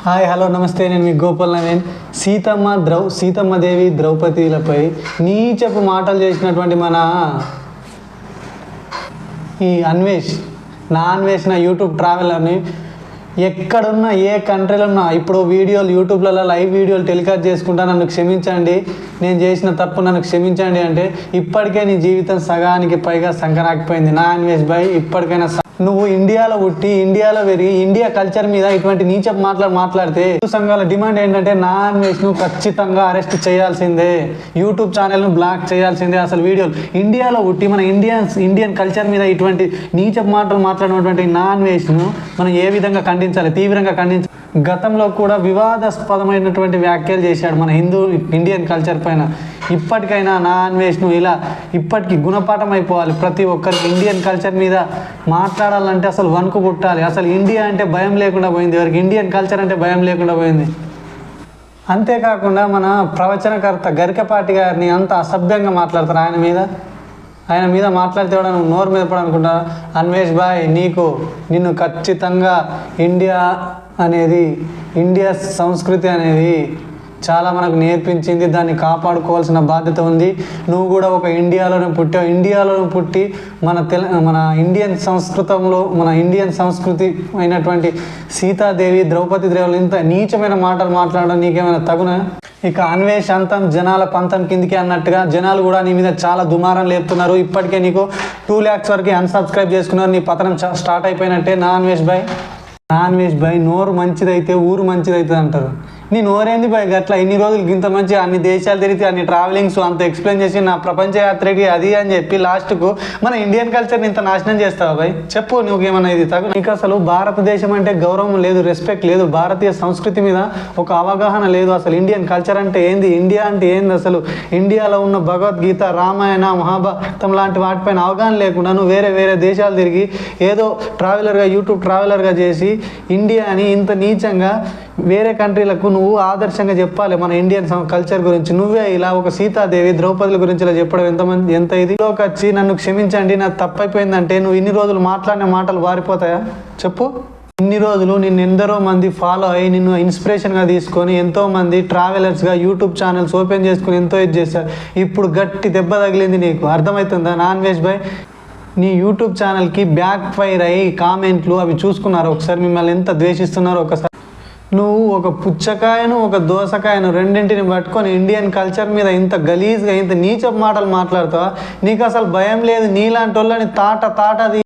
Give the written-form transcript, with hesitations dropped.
Hi hello నమస్తే, నేను మీ గోపాల్ నవీన్. సీతమ్మదేవి ద్రౌపదిలపై నీచపు మాటలు చేసినటువంటి మన ఈ అన్వేష్ నా యూట్యూబ్ ట్రావెలర్ని ఎక్కడున్నా ఏ కంట్రీలో ఉన్నా ఇప్పుడు యూట్యూబ్లలో లైవ్ వీడియోలు టెలికాస్ట్ చేసుకుంటా నన్ను క్షమించండి, నేను చేసిన తప్పు నన్ను క్షమించండి అంటే ఇప్పటికే నీ జీవితం సగానికి పైగా సంకరాకపోయింది. నా అన్వేష్ భాయ్, ఇప్పటికైనా నువ్వు ఇండియాలో పుట్టి ఇండియాలో పెరిగి ఇండియా కల్చర్ మీద ఇటువంటి నీచపు మాట్లాడితే సంఘాల డిమాండ్ ఏంటంటే నా అన్వేష్ను ఖచ్చితంగా అరెస్ట్ చేయాల్సిందే, యూట్యూబ్ ఛానల్ను బ్లాక్ చేయాల్సిందే. అసలు వీడియోలు ఇండియాలో పుట్టి మన ఇండియన్ కల్చర్ మీద ఇటువంటి నీచపు మాట్లాడినటువంటి నా అన్వేష్ను మనం ఏ విధంగా ఖండించాలి, తీవ్రంగా ఖండించాలి. గతంలో కూడా వివాదాస్పదమైనటువంటి వ్యాఖ్యలు చేశాడు మన ఇండియన్ కల్చర్ పైన. ఇప్పటికైనా నా అన్వేష్ను ఇప్పటికీ గుణపాఠం అయిపోవాలి. ప్రతి ఒక్కరికి ఇండియన్ కల్చర్ మీద మాట్లాడాలంటే అసలు వణుకు పుట్టాలి. అసలు ఇండియా అంటే భయం లేకుండా పోయింది, ఎవరికి ఇండియన్ కల్చర్ అంటే భయం లేకుండా పోయింది. అంతేకాకుండా మన ప్రవచనకర్త గరికపాటి గారిని అంత అసభ్యంగా మాట్లాడతారు. ఆయన మీద మాట్లాడితే కూడా నువ్వు నోరు మీద పడనుకుంటా. అన్వేష్ భాయ్, నిన్ను ఖచ్చితంగా ఇండియా సంస్కృతి అనేది చాలా మనకు నేర్పించింది, దాన్ని కాపాడుకోవాల్సిన బాధ్యత ఉంది. నువ్వు కూడా ఒక ఇండియాలోనే పుట్టి మన ఇండియన్ సంస్కృతి అయినటువంటి సీతాదేవి ద్రౌపది ఇంత నీచమైన మాటలు మాట్లాడడం నీకేమైనా తగునా? ఇక అన్వేష్ అంతం జనాల పంతం కిందికి అన్నట్టుగా జనాలు కూడా నీ మీద చాలా దుమారం లేపుతున్నారు. ఇప్పటికే నీకు 2 lakhs వరకు అన్సబ్స్క్రైబ్ చేసుకున్నారు. నీ పతనం స్టార్ట్ అయిపోయినట్టే. నా అన్వేష్ భాయ్, నోరు మంచిదైతే ఊరు మంచిదైతుంది అంటారు. నీ నోరేంది భాయ్ గట్లా? ఇన్ని రోజులు ఇంత మంచి అన్ని దేశాలు తిరిగి అన్ని ట్రావెలింగ్స్ అంత ఎక్స్ప్లెయిన్ చేసి నా ప్రపంచ యాత్రకి అది అని చెప్పి లాస్ట్కు మన ఇండియన్ కల్చర్ని ఇంత నాశనం చేస్తావా భాయ్? చెప్పు, నువ్వేమన్నా ఇది తగు? నీకు అసలు భారతదేశం అంటే గౌరవం లేదు, రెస్పెక్ట్ లేదు, భారతీయ సంస్కృతి మీద ఒక అవగాహన లేదు. అసలు ఇండియన్ కల్చర్ అంటే ఏంది, ఇండియా అంటే ఏంది, అసలు ఇండియాలో ఉన్న భగవద్గీత, రామాయణ, మహాభారతం లాంటి వాటిపైన అవగాహన లేకుండా నువ్వు వేరే దేశాలు తిరిగి ఏదో యూట్యూబ్ ట్రావెలర్గా చేసి ఇండియాని ఇంత నీచంగా వేరే కంట్రీలకు నువ్వు ఆదర్శంగా చెప్పాలి మన ఇండియన్ కల్చర్ గురించి. నువ్వే ఇలా ఒక సీతాదేవి ద్రౌపదుల గురించి ఇలా చెప్పడం ఎంత ఇదిలోకి వచ్చి నన్ను క్షమించండి, నాకు తప్పైపోయిందంటే నువ్వు ఇన్ని రోజులు మాట్లాడిన మాటలు వారిపోతాయా చెప్పు? ఇన్ని రోజులు నిన్ను ఎందరో మంది ఫాలో అయ్యి నిన్ను ఇన్స్పిరేషన్గా తీసుకొని ఎంతోమంది ట్రావెలర్స్గా యూట్యూబ్ ఛానల్స్ ఓపెన్ చేసుకుని ఎంతో ఇది చేశారు. ఇప్పుడు గట్టి దెబ్బ తగిలింది నీకు, అర్థమవుతుందా? నా అన్వేష్ భాయ్, నీ యూట్యూబ్ ఛానల్కి బ్యాక్ ఫైర్ అయ్యి కామెంట్లు అవి చూసుకున్నారు ఒకసారి, మిమ్మల్ని ఎంత ద్వేషిస్తున్నారో ఒకసారి. నువ్వు ఒక పుచ్చకాయను ఒక దోసకాయను రెండింటిని పట్టుకొని ఇండియన్ కల్చర్ మీద ఇంత గలీజ్గా ఇంత నీచపు మాటలు మాట్లాడతావా? నీకు అసలు భయం లేదు. నీలాంటి వాళ్ళని తాటది